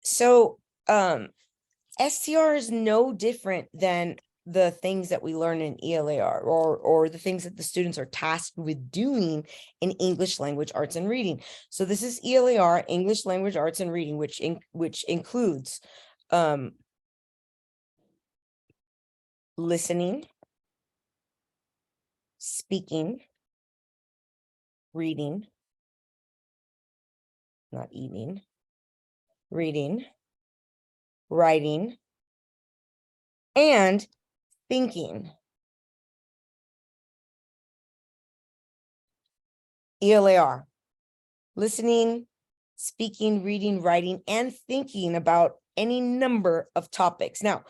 So STR is no different than the things that we learn in ELAR or the things that the students are tasked with doing in English language arts and reading. So this is ELAR, English language arts and reading, which includes listening, speaking, reading, not eating, reading, writing, and thinking. ELAR, listening, speaking, reading, writing, and thinking about any number of topics. Now,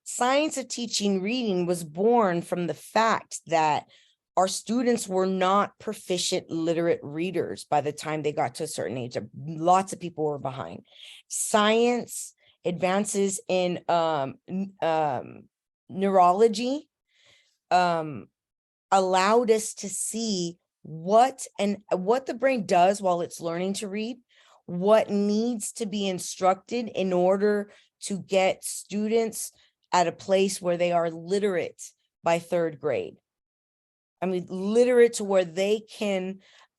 science of teaching reading was born from the fact that our students were not proficient literate readers by the time they got to a certain age. Lots of people were behind. Science, advances in neurology allowed us to see what the brain does while it's learning to read, what needs to be instructed in order to get students at a place where they are literate by 3rd grade. I mean, literate to where they can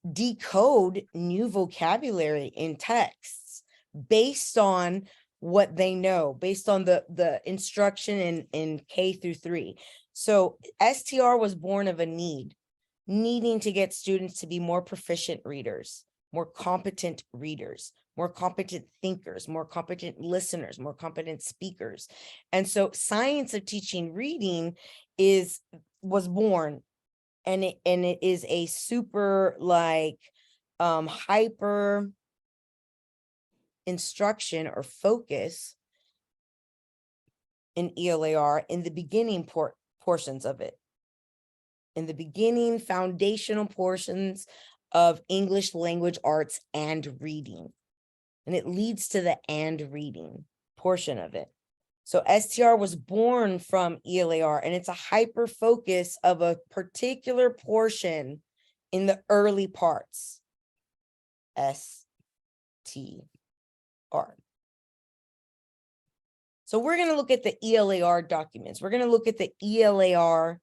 decode new vocabulary in texts based on what they know, based on the instruction in K through 3. So STR was born of a needing to get students to be more proficient readers, more competent readers, more competent thinkers, more competent listeners, more competent speakers. And so science of teaching reading was born, and it is a super hyper instruction or focus in ELAR in the beginning portions of it. In the beginning, foundational portions of English language arts and reading. And it leads to the and reading portion of it. So STR was born from ELAR, and it's a hyper focus of a particular portion in the early parts. STR. So we're going to look at the ELAR documents. We're going to look at the ELAR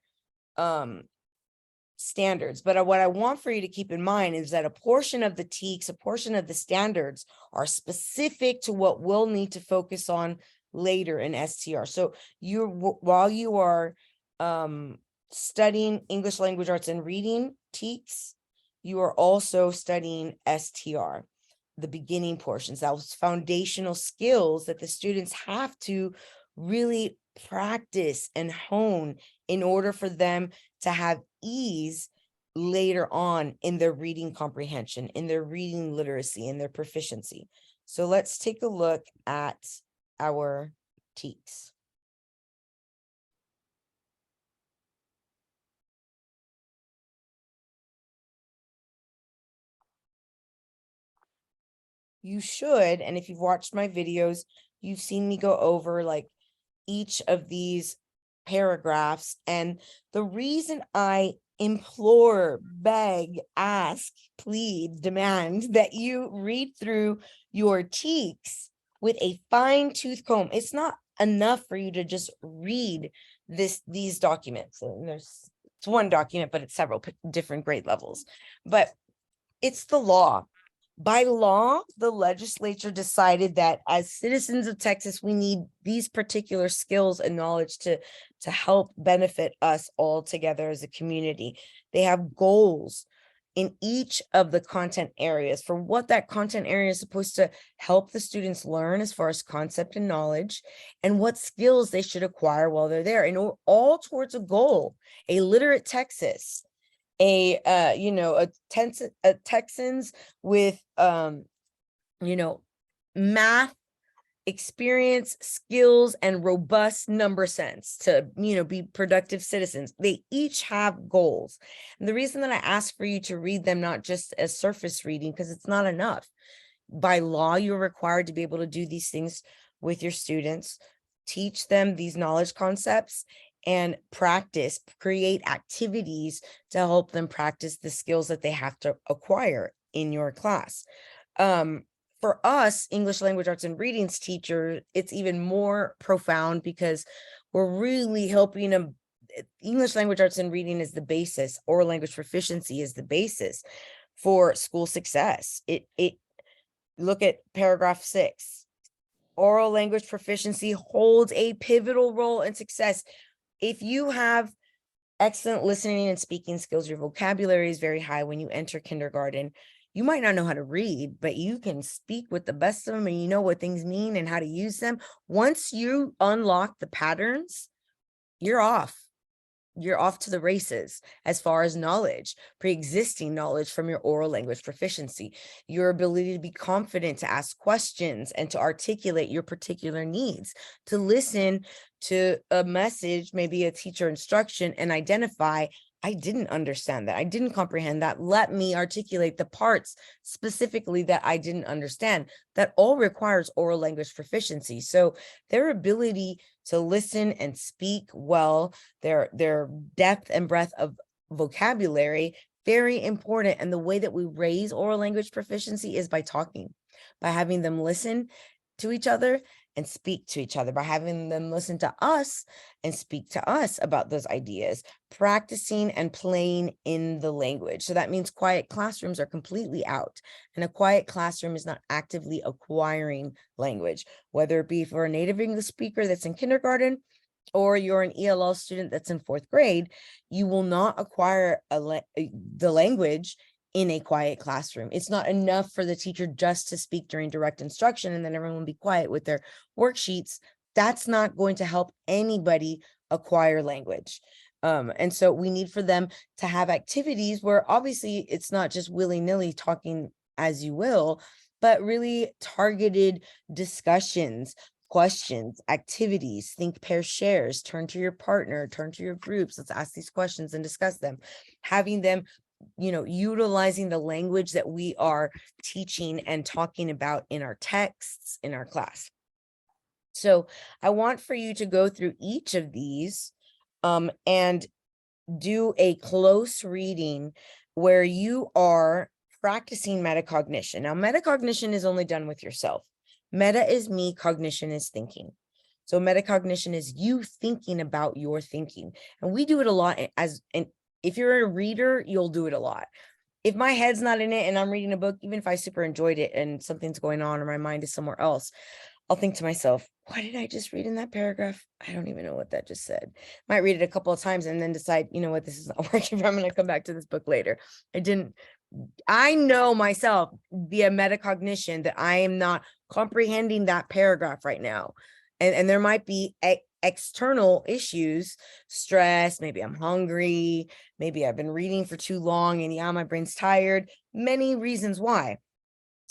standards. But what I want for you to keep in mind is that a portion of the TEKS, a portion of the standards are specific to what we'll need to focus on later in STR. So while you are studying English language arts and reading TEKS, you are also studying STR, the beginning portions, those foundational skills that the students have to really practice and hone in order for them to have ease later on in their reading comprehension, in their reading literacy, in their proficiency. So let's take a look at our TEKS. You should, and if you've watched my videos, you've seen me go over each of these paragraphs. And the reason I implore, beg, ask, plead, demand that you read through your TEKS with a fine-tooth comb. It's not enough for you to just read these documents. And it's one document, but it's several different grade levels. But it's the law. By law, the legislature decided that as citizens of Texas, we need these particular skills and knowledge to help benefit us all together as a community. They have goals in each of the content areas for what that content area is supposed to help the students learn as far as concept and knowledge, and what skills they should acquire while they're there, and all towards a goal: a literate Texas, a Texans with math experience, skills, and robust number sense to be productive citizens. They each have goals, and the reason that I ask for you to read them not just as surface reading, because it's not enough. By law, you're required to be able to do these things with your students, teach them these knowledge concepts, and create activities to help them practice the skills that they have to acquire in your class. for us, English language arts and readings teachers, it's even more profound because we're really helping them. English language arts and reading is the basis. Oral language proficiency is the basis for school success. It look at paragraph 6. Oral language proficiency holds a pivotal role in success. If you have excellent listening and speaking skills, your vocabulary is very high when you enter kindergarten. You might not know how to read, but you can speak with the best of them, and you know what things mean and how to use them. Once you unlock the patterns, you're off. You're off to the races as far as knowledge, pre-existing knowledge from your oral language proficiency, your ability to be confident to ask questions and to articulate your particular needs, to listen to a message, maybe a teacher instruction, and identify, I didn't understand that. I didn't comprehend that. Let me articulate the parts specifically that I didn't understand. That all requires oral language proficiency. So their ability to listen and speak well, their depth and breadth of vocabulary, very important. And the way that we raise oral language proficiency is by talking, by having them listen to each other and speak to each other, by having them listen to us and speak to us about those ideas, practicing and playing in the language. So that means quiet classrooms are completely out, and a quiet classroom is not actively acquiring language, whether it be for a native English speaker that's in kindergarten or you're an ELL student that's in 4th grade. You will not acquire the language in a quiet classroom. It's not enough for the teacher just to speak during direct instruction and then everyone will be quiet with their worksheets. That's not going to help anybody acquire language. And so we need for them to have activities where obviously it's not just willy-nilly talking as you will, but really targeted discussions, questions, activities, think, pair, shares, turn to your partner, turn to your groups. Let's ask these questions and discuss them. Having them, utilizing the language that we are teaching and talking about in our texts in our class. So I want for you to go through each of these and do a close reading where you are practicing metacognition. Now, metacognition is only done with yourself. Meta is me, cognition is thinking. So metacognition is you thinking about your thinking. And we do it a lot if you're a reader, you'll do it a lot. If my head's not in it and I'm reading a book, even if I super enjoyed it and something's going on or my mind is somewhere else, I'll think to myself, what did I just read in that paragraph? I don't even know what that just said. Might read it a couple of times and then decide, you know what, this is not working. I'm going to come back to this book later. I know myself via metacognition that I am not comprehending that paragraph right now. And there might be external issues, stress, maybe I'm hungry, maybe I've been reading for too long and yeah, my brain's tired, many reasons why.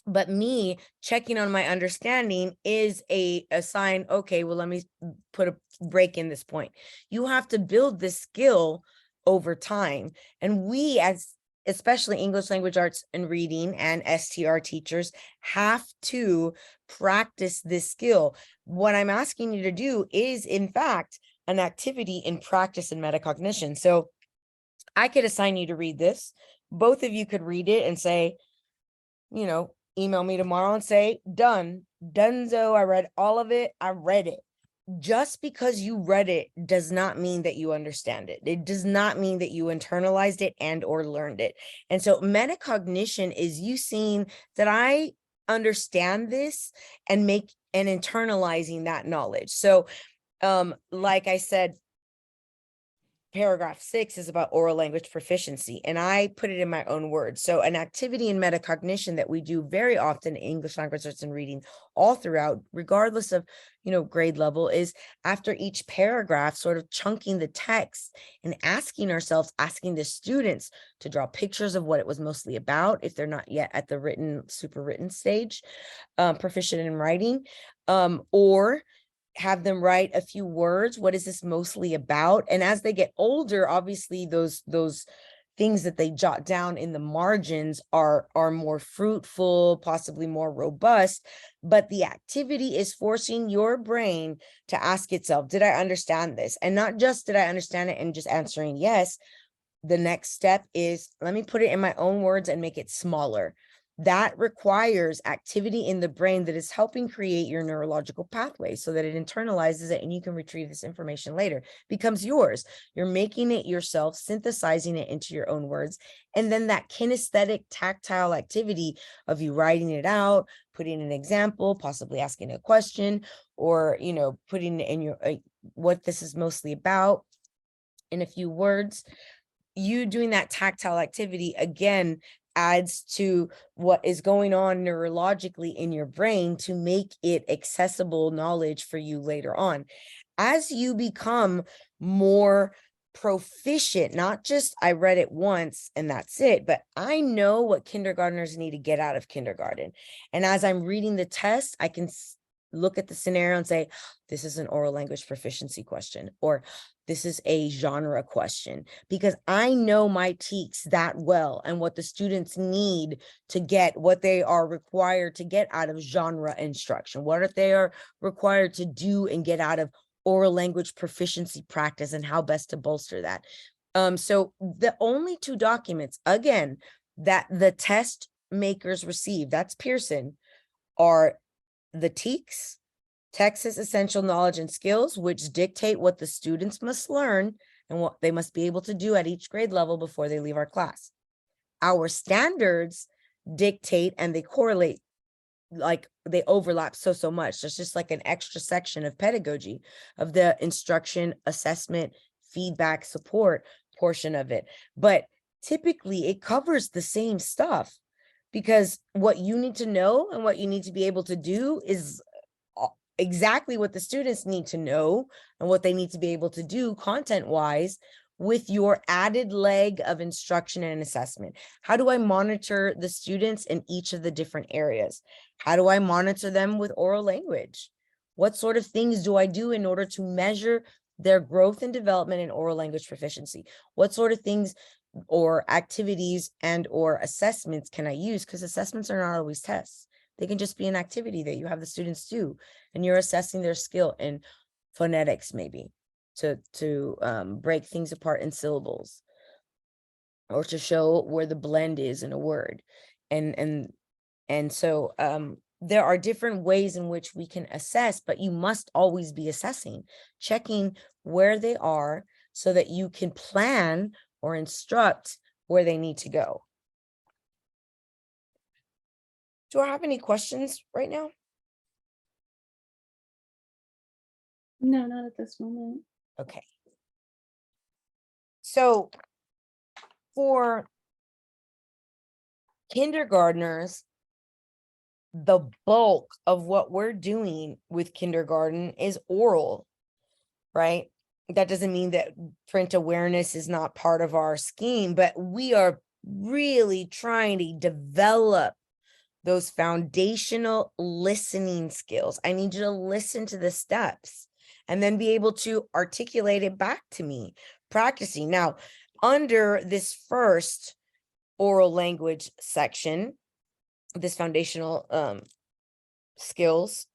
But me checking on my understanding is a sign, okay, well, let me put a break in this point. You have to build this skill over time. And we, as especially English language arts and reading and STR teachers, have to practice this skill. What I'm asking you to do is, in fact, an activity in practice and metacognition. So I could assign you to read this. Both of you could read it and say, email me tomorrow and say, done, donezo, I read all of it, I read it. Just because you read it does not mean that you understand it. It does not mean that you internalized it and or learned it. And so metacognition is you seeing that I understand this and internalizing that knowledge. So like I said, paragraph 6 is about oral language proficiency, and I put it in my own words. So an activity in metacognition that we do very often in English language arts and reading all throughout, regardless of, grade level, is after each paragraph, sort of chunking the text and asking the students to draw pictures of what it was mostly about, if they're not yet at the super written stage, proficient in writing, or have them write a few words. What is this mostly about? And as they get older, obviously those things that they jot down in the margins are more fruitful, possibly more robust, but the activity is forcing your brain to ask itself, did I understand this? And not just did I understand it and just answering yes. The next step is, let me put it in my own words and make it smaller. that requires activity in the brain that is helping create your neurological pathway so that it internalizes it and you can retrieve this information later. Becomes yours. You're making it yourself, synthesizing it into your own words. And then that kinesthetic tactile activity of you writing it out, putting an example, possibly asking a question, or, you know, putting in your, what this is mostly about in a few words. You doing that tactile activity again adds to what is going on neurologically in your brain to make it accessible knowledge for you later on. As you become more proficient, not just I read it once and that's it, but I know what kindergartners need to get out of kindergarten. And as I'm reading the test, I can look at the scenario and say, this is an oral language proficiency question, or this is a genre question, because I know my TEKS that well and what the students need to get what they are required to get out of genre instruction, what they are required to do and get out of oral language proficiency practice and how best to bolster that. So the only two documents, again, that the test makers receive, that's Pearson, are the TEKS, Texas Essential Knowledge and Skills, which dictate what the students must learn and what they must be able to do at each grade level before they leave our class. Our standards dictate and they correlate, like they overlap so much. There's just like an extra section of pedagogy of the instruction, assessment, feedback, support portion of it. But typically it covers the same stuff, because what you need to know and what you need to be able to do is exactly what the students need to know and what they need to be able to do content-wise, with your added leg of instruction and assessment. How do I monitor the students in each of the different areas? How do I monitor them with oral language? What sort of things do I do in order to measure their growth and development in oral language proficiency? What sort of things or activities and or assessments can I use? Because assessments are not always tests. They can just be an activity that you have the students do, and you're assessing their skill in phonetics, maybe to break things apart in syllables, or to show where the blend is in a word. And so there are different ways in which we can assess, but you must always be assessing, checking where they are so that you can plan or instruct where they need to go. Do I have any questions right now? No, not at this moment. Okay. So for kindergartners, the bulk of what we're doing with kindergarten is oral, right? That doesn't mean that print awareness is not part of our scheme, but we are really trying to develop those foundational listening skills. I need you to listen to the steps and then be able to articulate it back to me, practicing. Now, under this first oral language section, this foundational skills,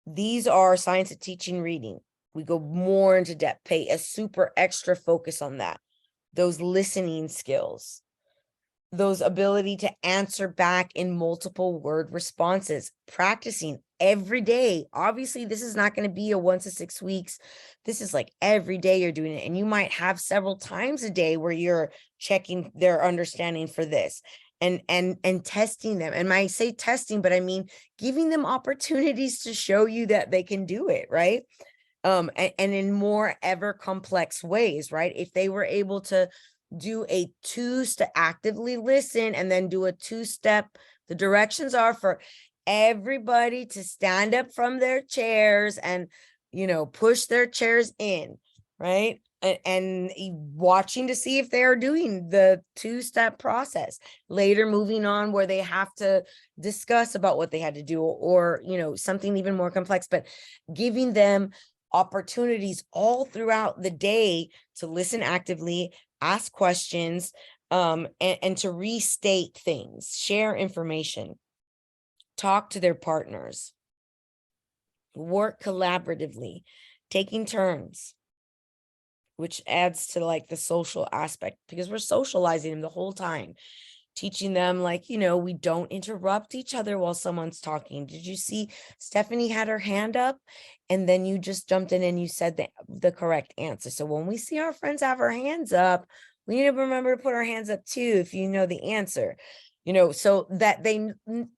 these are science of teaching reading. We go more into depth, pay a super extra focus on that. Those listening skills, those ability to answer back in multiple word responses, practicing every day. Obviously, this is not going to be a 1 to 6 weeks. This is like every day you're doing it. And you might have several times a day where you're checking their understanding for this and testing them. And I say testing, but I mean giving them opportunities to show you that they can do it, right? And in more ever complex ways, right? If they were able to do a 2-step, actively listen, and then do a 2-step, the directions are for everybody to stand up from their chairs and, you know, push their chairs in, right? And watching to see if they are doing the 2-step process. Later, moving on where they have to discuss about what they had to do, or, you know, something even more complex, but giving them opportunities all throughout the day to listen actively, ask questions, and to restate things, share information, talk to their partners, work collaboratively, taking turns, which adds to like the social aspect, because we're socializing them the whole time. teaching them, like, we don't interrupt each other while someone's talking. Did you see Stephanie had her hand up and then you just jumped in and you said the correct answer? So when we see our friends have our hands up, we need to remember to put our hands up too if you know the answer. So that they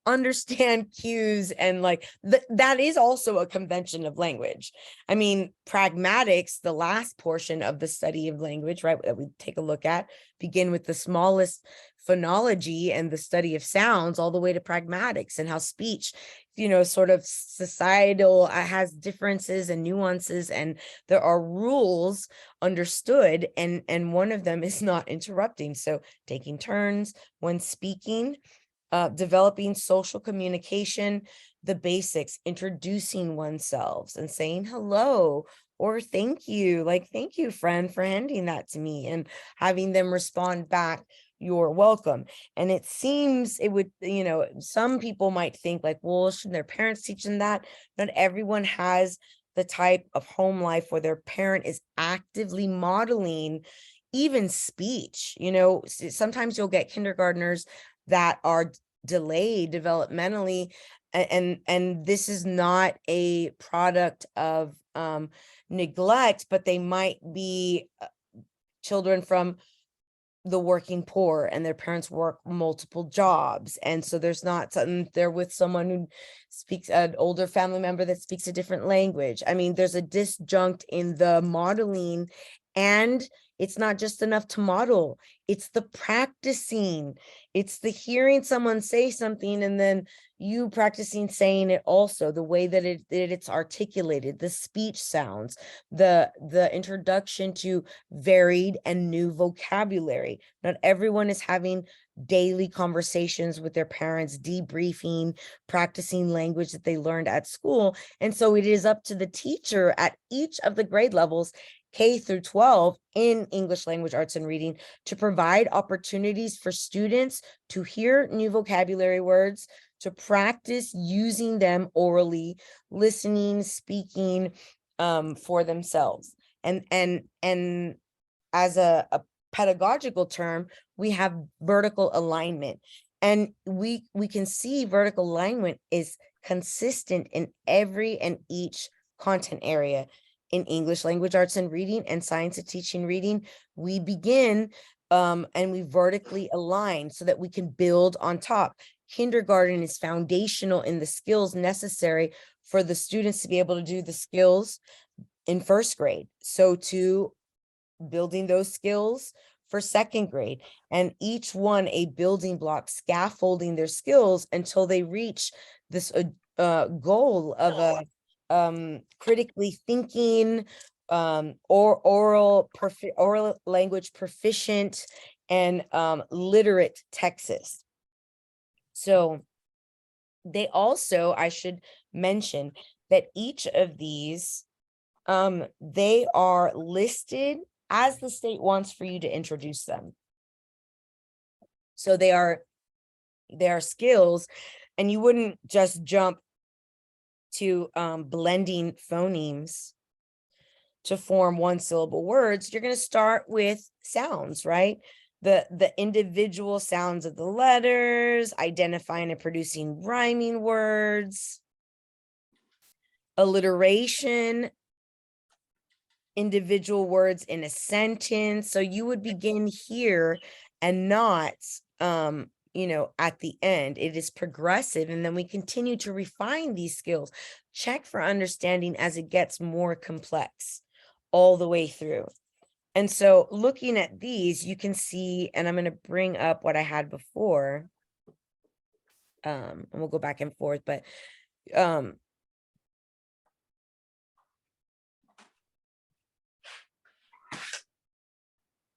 understand cues, and like that is also a convention of language. I mean, pragmatics, the last portion of the study of language, right, that we take a look at, begin with the smallest phonology and the study of sounds, all the way to pragmatics and how speech, sort of societal has differences and nuances, and there are rules understood, and one of them is not interrupting. So taking turns when speaking, developing social communication, the basics, introducing oneself and saying hello or thank you, like, thank you, friend, for handing that to me, and having them respond back, you're welcome. And it seems it would, some people might think like, well, shouldn't their parents teach them that? Not everyone has the type of home life where their parent is actively modeling even speech. Sometimes you'll get kindergartners that are delayed developmentally, and this is not a product of neglect, but they might be children from the working poor and their parents work multiple jobs, and so there's not something, they're with someone who speaks, an older family member that speaks a different language. I mean, there's a disjunct in the modeling, and it's not just enough to model, it's the practicing, it's the hearing someone say something and then you practicing saying it also, the way that it's articulated, the speech sounds, the introduction to varied and new vocabulary. Not everyone is having daily conversations with their parents, debriefing, practicing language that they learned at school. And so it is up to the teacher at each of the grade levels, K through 12, in English language arts and reading, to provide opportunities for students to hear new vocabulary words, to practice using them orally, listening, speaking for themselves. And as a pedagogical term, we have vertical alignment. And we can see vertical alignment is consistent in every and each content area. In English language arts and reading and science of teaching reading, we begin and we vertically align so that we can build on top. Kindergarten is foundational in the skills necessary for the students to be able to do the skills in first grade. So to building those skills for second grade, and each one a building block, scaffolding their skills until they reach this goal of a critically thinking, or oral language proficient, and literate TEXES. So they also, I should mention that each of these, they are listed as the state wants for you to introduce them. So they are skills, and you wouldn't just jump to blending phonemes to form one syllable words. You're going to start with sounds, right? The individual sounds of the letters, identifying and producing rhyming words, alliteration, individual words in a sentence. So you would begin here and not at the end. It is progressive, and then we continue to refine these skills, check for understanding as it gets more complex all the way through. And so looking at these, you can see, and I'm going to bring up what I had before, and we'll go back and forth, but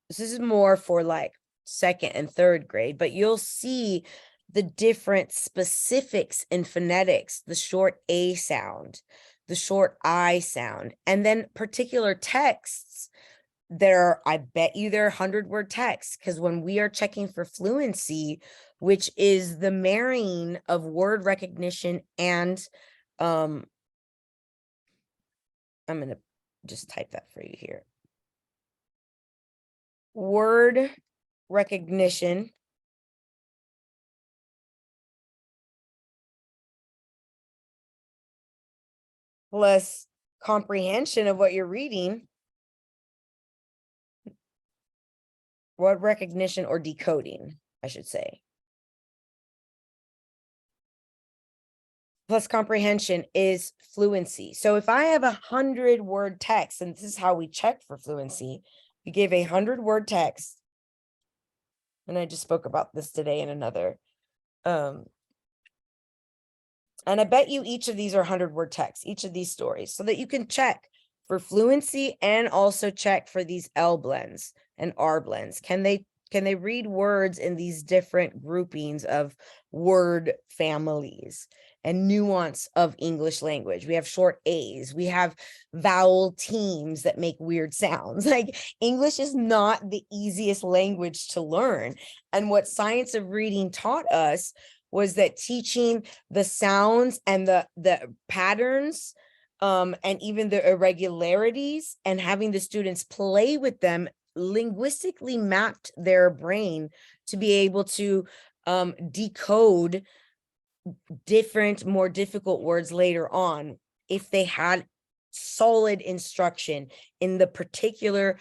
this is more for like second and third grade, but you'll see the different specifics in phonetics, the short A sound, the short I sound, and then particular texts. I bet you there are 100-word texts, because when we are checking for fluency, which is the marrying of word recognition and, I'm going to just type that for you here. Word recognition plus comprehension of what you're reading, word recognition or decoding, I should say. Plus comprehension is fluency. So if I have 100-word text, and this is how we check for fluency, we give 100-word text. And I just spoke about this today in another. And I bet you each of these are 100-word text, each of these stories, so that you can check for fluency and also check for these L blends and R blends. Can they read words in these different groupings of word families and nuance of English language? We have short A's, we have vowel teams that make weird sounds. Like, English is not the easiest language to learn. And what science of reading taught us was that teaching the sounds and the patterns and even the irregularities, and having the students play with them, linguistically mapped their brain to be able to decode different, more difficult words later on if they had solid instruction in the particular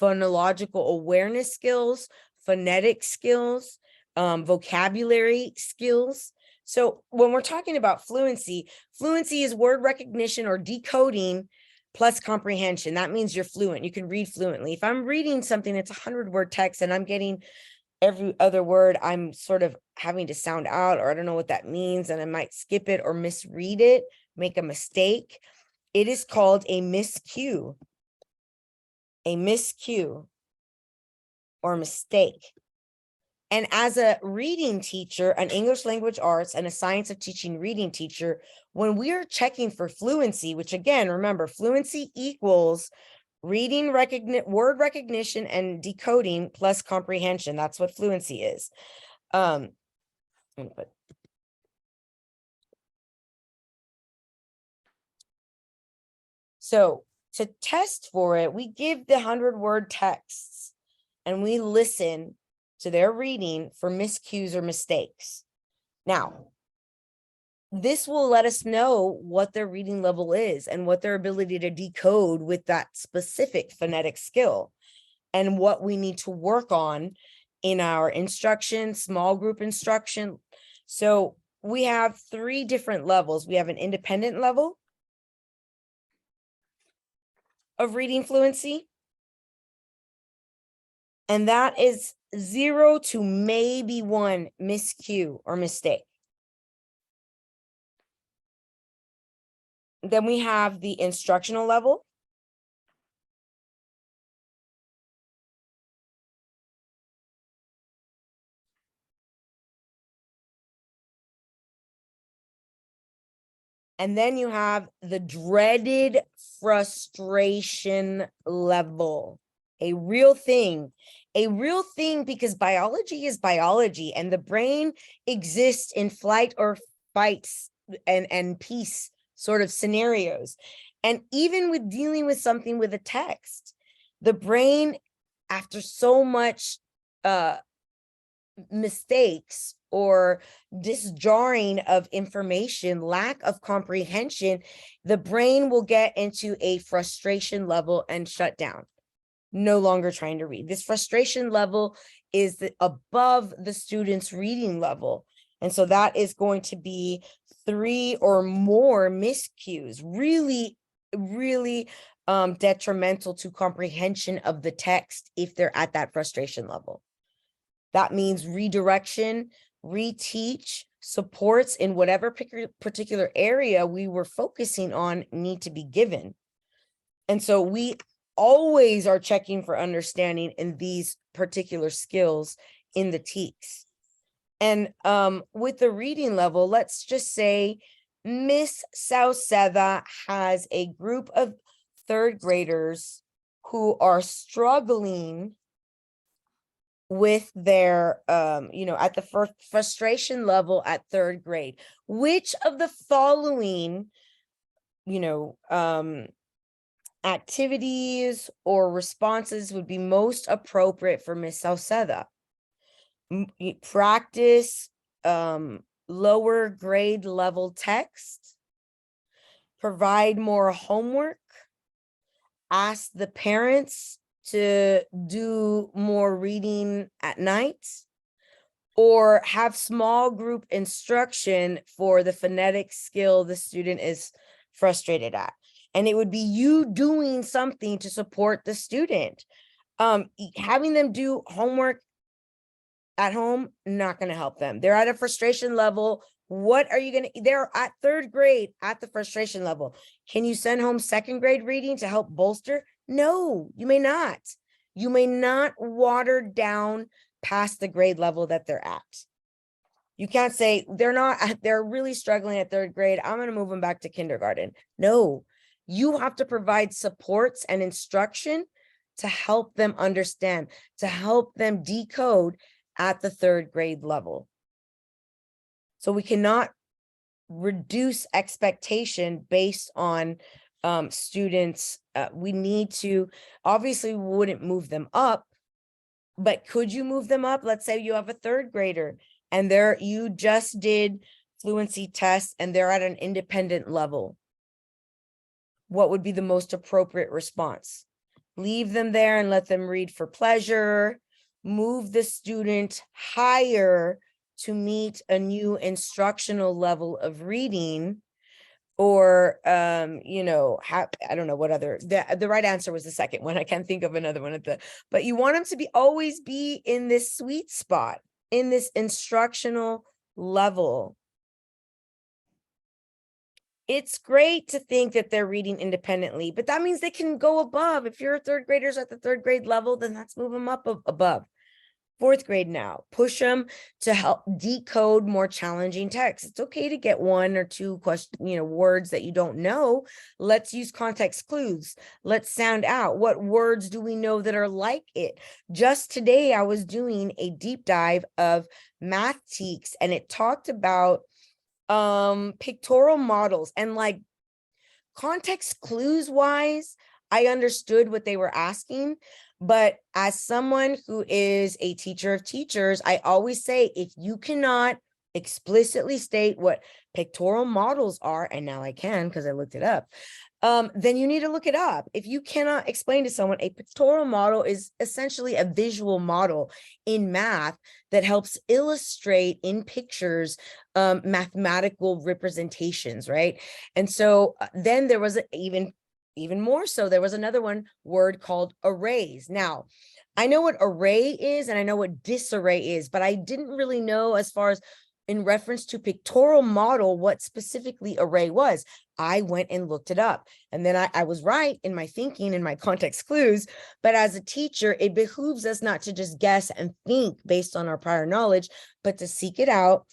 phonological awareness skills, phonetic skills, vocabulary skills. So when we're talking about fluency, fluency is word recognition or decoding plus comprehension. That means you're fluent. You can read fluently. If I'm reading something that's 100-word text and I'm getting every other word, I'm sort of having to sound out, or I don't know what that means, and I might skip it or misread it, make a mistake. It is called a miscue. A miscue or mistake. And as a reading teacher, an English language arts and a science of teaching reading teacher, when we are checking for fluency, which again, remember, fluency equals reading, word recognition and decoding plus comprehension. That's what fluency is. So to test for it, we give the 100-word texts and we listen to their reading for miscues or mistakes. Now, this will let us know what their reading level is and what their ability to decode with that specific phonetic skill, and what we need to work on in our instruction, small group instruction. So we have 3 different levels. We have an independent level of reading fluency, and that is 0 to maybe 1 miscue or mistake. Then we have the instructional level. And then you have the dreaded frustration level, a real thing because biology is biology, and the brain exists in flight or fights and peace sort of scenarios. And even with dealing with something with a text, the brain, after so much mistakes or disjarring of information, lack of comprehension, the brain will get into a frustration level and shut down, no longer trying to read. This frustration level is above the student's reading level. And so that is going to be 3 or more miscues, really, really detrimental to comprehension of the text if they're at that frustration level. That means redirection, reteach, supports in whatever particular area we were focusing on need to be given. And so we always are checking for understanding in these particular skills in the TEKS. And with the reading level, let's just say Miss Sauceda has a group of 3rd graders who are struggling with their at the first frustration level at 3rd grade. Which of the following activities or responses would be most appropriate for Miss Sauceda? Practice lower grade level text, provide more homework, ask the parents to do more reading at night, or have small group instruction for the phonetic skill the student is frustrated at. And it would be you doing something to support the student. Having them do homework at home, not going to help them. They're at a frustration level. What are you going to, they're at 3rd grade at the frustration level. Can you send home 2nd grade reading to help bolster? No, you may not. You may not water down past the grade level that they're at. You can't say they're really struggling at 3rd grade. I'm going to move them back to kindergarten. No, you have to provide supports and instruction to help them understand, to help them decode at the 3rd grade level. So we cannot reduce expectation based on students. We need to, obviously we wouldn't move them up, but could you move them up? Let's say you have a 3rd grader and you just did fluency tests and they're at an independent level. What would be the most appropriate response? Leave them there and let them read for pleasure. Move the student higher to meet a new instructional level of reading, or you know, I don't know what other, the right answer was the second one. I can't think of another one but you want them to always be in this sweet spot, in this instructional level. It's great to think that they're reading independently, but that means they can go above. If your 3rd graders at the 3rd grade level, then let's move them up above. 4th grade now, push them to help decode more challenging texts. It's okay to get 1 or 2 words that you don't know. Let's use context clues. Let's sound out what words do we know that are like it. Just today, I was doing a deep dive of math TEKS, and it talked about pictorial models, and like context clues wise, I understood what they were asking. But as someone who is a teacher of teachers, I always say, if you cannot explicitly state what pictorial models are, and now I can because I looked it up, then you need to look it up. If you cannot explain to someone, a pictorial model is essentially a visual model in math that helps illustrate in pictures mathematical representations, right? And so then there was even more so, there was another word called arrays. Now, I know what array is and I know what disarray is, but I didn't really know, as far as in reference to pictorial model, what specifically array was. I went and looked it up, and then I was right in my thinking and my context clues. But as a teacher, it behooves us not to just guess and think based on our prior knowledge, but to seek it out,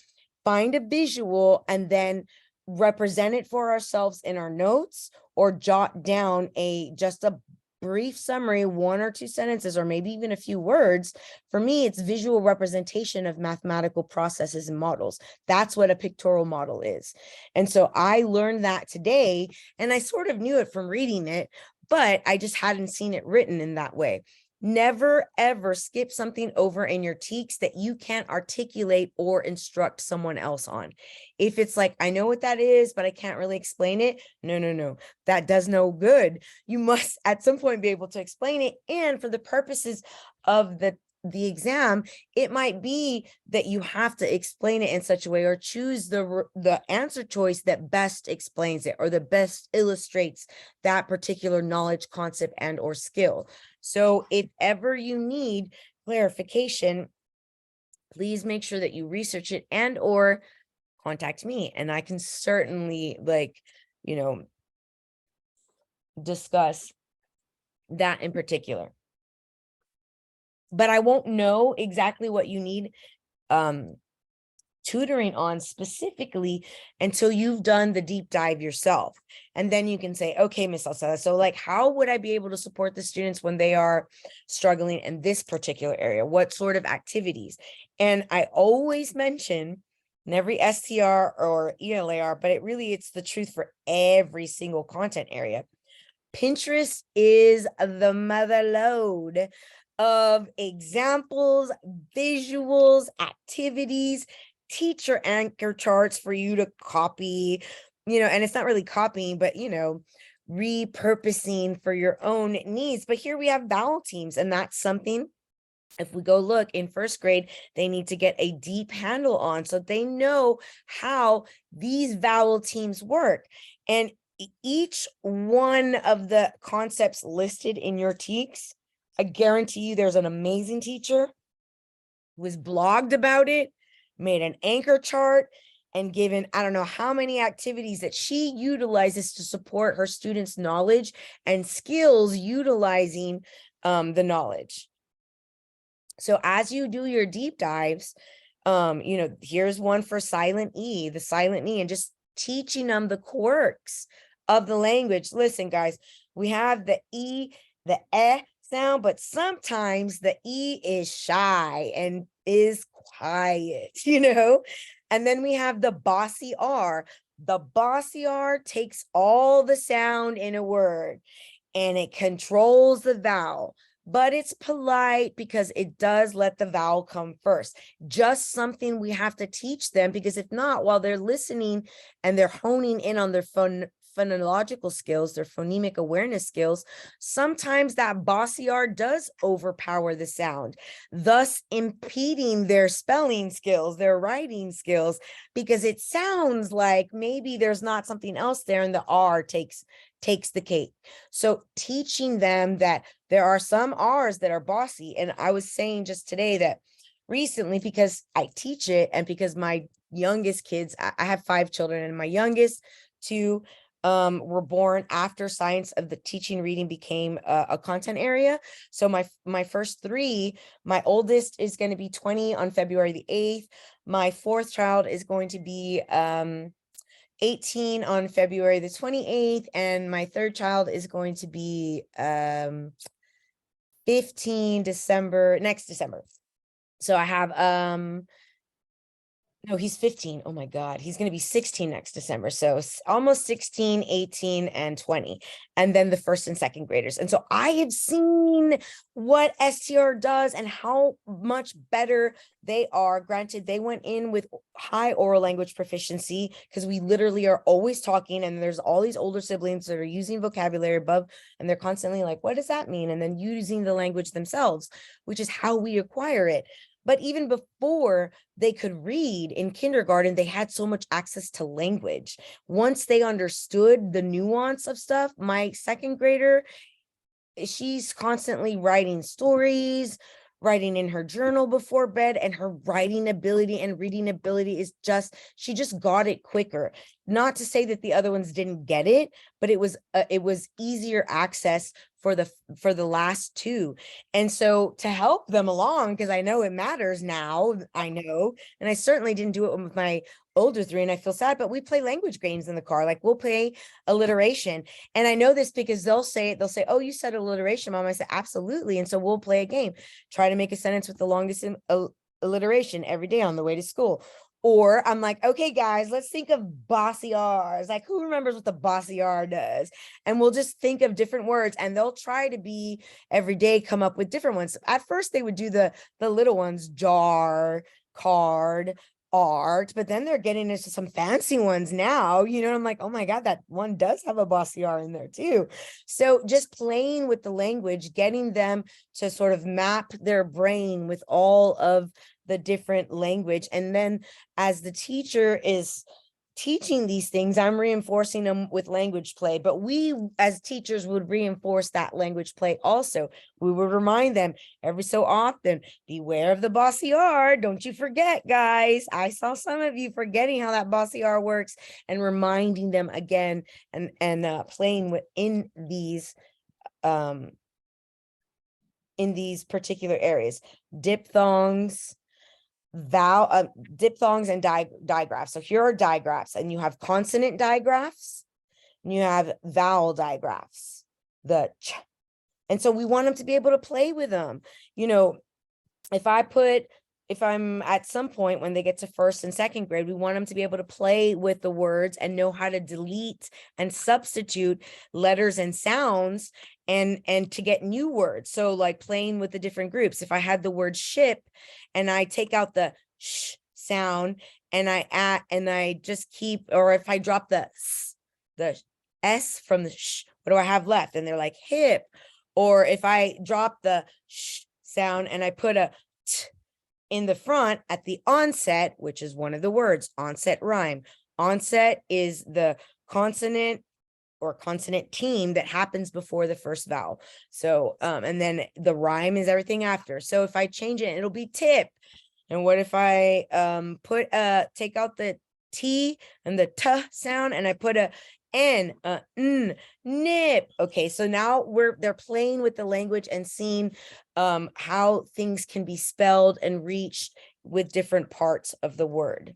find a visual, and then represent it for ourselves in our notes, or jot down just a brief summary, 1 or 2 sentences, or maybe even a few words. For me, it's visual representation of mathematical processes and models. That's what a pictorial model is. And so I learned that today, and I sort of knew it from reading it, but I just hadn't seen it written in that way. Never, ever skip something over in your TEKS that you can't articulate or instruct someone else on. If it's like, I know what that is, but I can't really explain it. No, that does no good. You must at some point be able to explain it. And for the purposes of the exam, it might be that you have to explain it in such a way, or choose the answer choice that best explains it, or the best illustrates that particular knowledge, concept, and or skill. So if ever you need clarification, please make sure that you research it and or contact me, and I can certainly discuss that in particular. But I won't know exactly what you need tutoring on specifically until you've done the deep dive yourself. And then you can say, okay, Miss Sauceda, so like, how would I be able to support the students when they are struggling in this particular area? What sort of activities? And I always mention in every STR or ELAR, but it's the truth for every single content area. Pinterest is the mother lode of examples, visuals, activities, teacher anchor charts for you to copy, and it's not really copying, but, repurposing for your own needs. But here we have vowel teams, and that's something, if we go look in first grade, they need to get a deep handle on, so they know how these vowel teams work. And each one of the concepts listed in your TEKS, I guarantee you there's an amazing teacher who has blogged about it, made an anchor chart, and given, I don't know how many activities that she utilizes to support her students' knowledge and skills utilizing the knowledge. So as you do your deep dives, here's one for silent E, the silent E, and just teaching them the quirks of the language. Listen, guys, we have the E, the sound, but sometimes the E is shy and is quiet, and then we have the bossy R. The bossy R takes all the sound in a word and it controls the vowel, but it's polite because it does let the vowel come first. Just something we have to teach them, because if not, while they're listening and they're honing in on their phonological skills, their phonemic awareness skills, sometimes that bossy R does overpower the sound, thus impeding their spelling skills, their writing skills, because it sounds like maybe there's not something else there and the R takes the cake. So teaching them that there are some R's that are bossy. And I was saying just today that recently, because I teach it and because my youngest kids, I have 5 children, and my youngest 2 were born after science of the teaching reading became a content area. So my first 3, my oldest is going to be 20 on February the 8th. My 4th child is going to be 18 on February the 28th, and my 3rd child is going to be 15 next December. So I have no, he's 15. Oh my God. He's going to be 16 next December. So almost 16, 18, and 20. And then the first and second graders. And so I have seen what STR does and how much better they are. Granted, they went in with high oral language proficiency because we literally are always talking, and there's all these older siblings that are using vocabulary above, and they're constantly like, what does that mean? And then using the language themselves, which is how we acquire it. But even before they could read in kindergarten, they had so much access to language. Once they understood the nuance of stuff, my second grader, she's constantly writing stories, writing in her journal before bed, and her writing ability and reading ability is she just got it quicker. Not to say that the other ones didn't get it, but it was easier access for the last 2. And so to help them along, because I know it matters now, and I certainly didn't do it with my older 3, and I feel sad, but we play language games in the car. Like, we'll play alliteration. And I know this because they'll say, oh, you said alliteration, Mom. I said, absolutely. And so we'll play a game, try to make a sentence with the longest alliteration every day on the way to school. Or I'm like, okay, guys, let's think of bossy R's. Like, who remembers what the bossy R does? And we'll just think of different words, and they'll try to be every day, come up with different ones. At first, they would do the little ones, jar, card, art, but then they're getting into some fancy ones now, I'm like, oh my God, that one does have a bossy R in there too. So just playing with the language, getting them to sort of map their brain with all of the different language. And then as the teacher is teaching these things, I'm reinforcing them with language play, but we as teachers would reinforce that language play also. We would remind them every so often, beware of the bossy R. Don't you forget, guys. I saw some of you forgetting how that bossy R works, and reminding them again, and playing within these particular areas. Diphthongs, diphthongs and digraphs. So here are digraphs, and you have consonant digraphs, and you have vowel digraphs, the ch. And so we want them to be able to play with them. If I'm at some point when they get to first and second grade, we want them to be able to play with the words and know how to delete and substitute letters and sounds, and to get new words. So like playing with the different groups. If I had the word ship and I take out the sh sound and I add, and I just keep, or if I drop the S from the sh, what do I have left? And they're like hip. Or if I drop the sh sound and I put a t in the front at the onset, which is one of the words, onset rhyme. Onset is the consonant or consonant team that happens before the first vowel. So, and then the rhyme is everything after. So if I change it, it'll be tip. And what if I take out the T and the T sound and I put a N, N, nip. Okay, so now they're playing with the language and seeing how things can be spelled and reached with different parts of the word.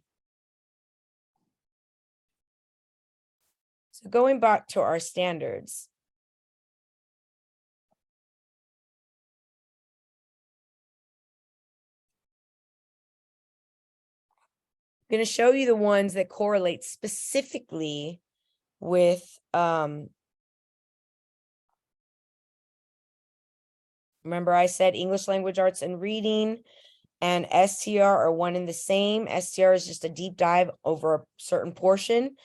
So going back to our standards. I'm going to show you the ones that correlate specifically with remember I said English language arts and reading and STR are one and the same. STR is just a deep dive over a certain portion.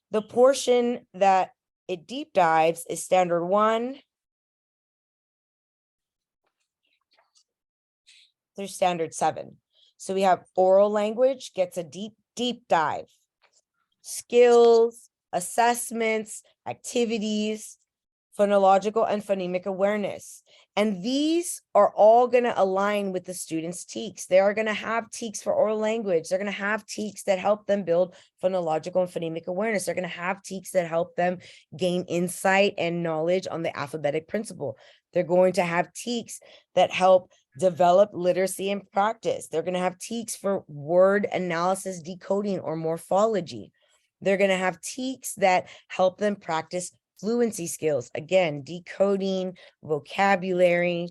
The portion that it deep dives is standard 1 through standard 7. So we have oral language gets a deep dive. Skills, assessments, activities, phonological and phonemic awareness. And these are all going to align with the students' TEKS. They are going to have TEKS for oral language. They're going to have TEKS that help them build phonological and phonemic awareness. They're going to have TEKS that help them gain insight and knowledge on the alphabetic principle. They're going to have TEKS that help develop literacy and practice. They're going to have TEKS for word analysis, decoding, or morphology. They're going to have TEKS that help them practice fluency skills, again, decoding, vocabulary,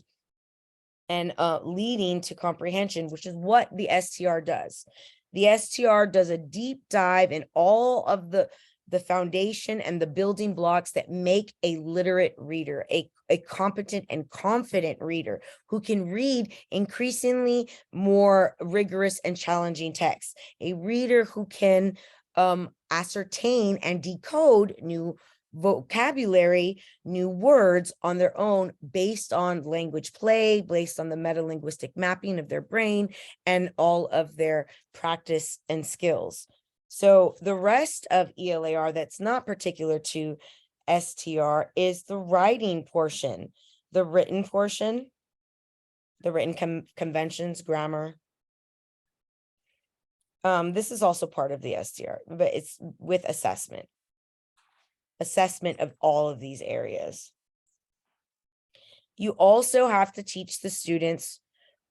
and leading to comprehension, which is what the STR does. The STR does a deep dive in all of the foundation and the building blocks that make a literate reader, a competent and confident reader who can read increasingly more rigorous and challenging texts, a reader who can ascertain and decode new vocabulary, new words on their own based on language play, based on the metalinguistic mapping of their brain and all of their practice and skills. So the rest of ELAR that's not particular to STR is the writing portion, the written portion, the written conventions, grammar. This is also part of the STR, but it's with assessment of all of these areas. You also have to teach the students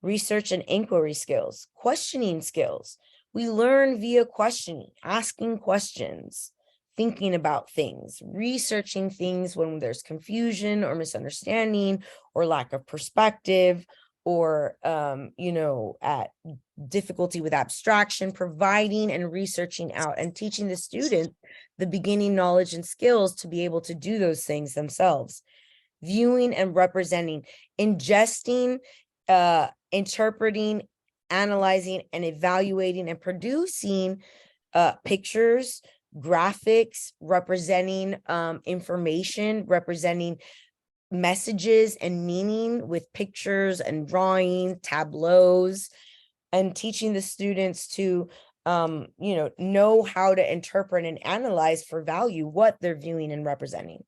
research and inquiry skills, questioning skills. We learn via questioning, asking questions, thinking about things, researching things when there's confusion or misunderstanding or lack of perspective or, at difficulty with abstraction, providing and researching out and teaching the student the beginning knowledge and skills to be able to do those things themselves. Viewing and representing, ingesting, interpreting, analyzing, and evaluating and producing pictures, graphics, representing information, representing messages and meaning with pictures and drawing, tableaus, and teaching the students to know how to interpret and analyze for value what they're viewing and representing.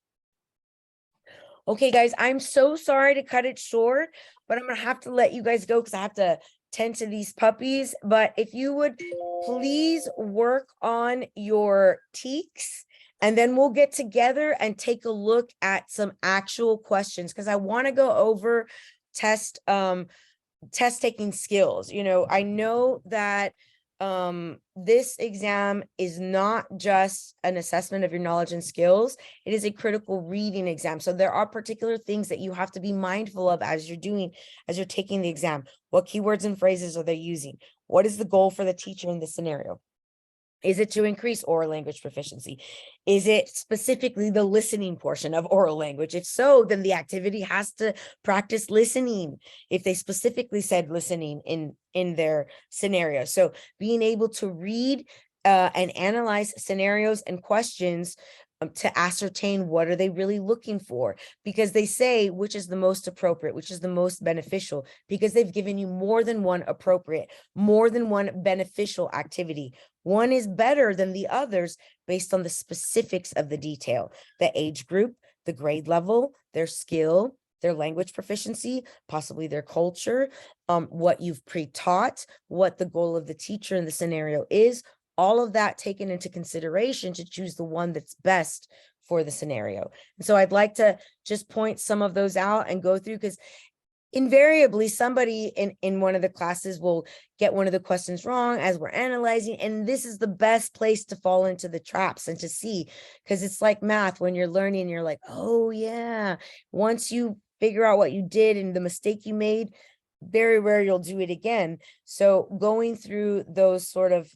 Okay, guys, I'm so sorry to cut it short, but I'm gonna have to let you guys go because I have to tend to these puppies. But if you would please work on your TEKS, and then we'll get together and take a look at some actual questions because I want to go over test taking skills. I know that this exam is not just an assessment of your knowledge and skills. It is a critical reading exam. So there are particular things that you have to be mindful of as you're taking the exam. What keywords and phrases are they using? What is the goal for the teacher in this scenario? Is it to increase oral language proficiency? Is it specifically the listening portion of oral language? If so, then the activity has to practice listening. If they specifically said listening in their scenario. So being able to read and analyze scenarios and questions to ascertain what are they really looking for, because they say which is the most appropriate, which is the most beneficial, because they've given you more than one appropriate, more than one beneficial activity. One is better than the others based on the specifics of the detail, the age group, the grade level, their skill, their language proficiency, possibly their culture, what you've pre-taught, what the goal of the teacher in the scenario is, all of that taken into consideration to choose the one that's best for the scenario. And so I'd like to just point some of those out and go through, because invariably somebody in one of the classes will get one of the questions wrong as we're analyzing. And this is the best place to fall into the traps and to see, because it's like math. When you're learning, you're like, oh yeah, once you figure out what you did and the mistake you made, very rare you'll do it again. So going through those sort of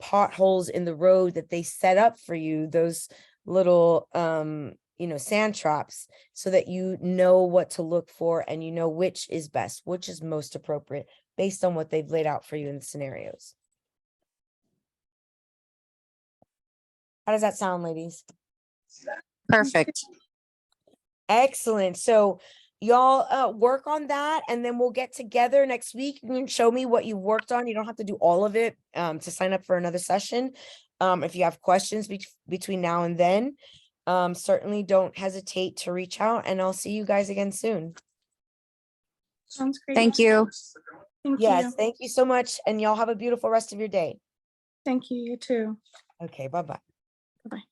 potholes in the road that they set up for you, those little sand traps, so that you know what to look for and you know which is best, which is most appropriate based on what they've laid out for you in the scenarios. How does that sound, ladies? Perfect. Excellent. So y'all work on that, and then we'll get together next week. You can show me what you worked on. You don't have to do all of it to sign up for another session. If you have questions between now and then, certainly don't hesitate to reach out, and I'll see you guys again soon. Sounds great. Thank you. Thank Yes, you. thank you so much, and y'all have a beautiful rest of your day. Thank you. You too. Okay, bye-bye. Bye-bye.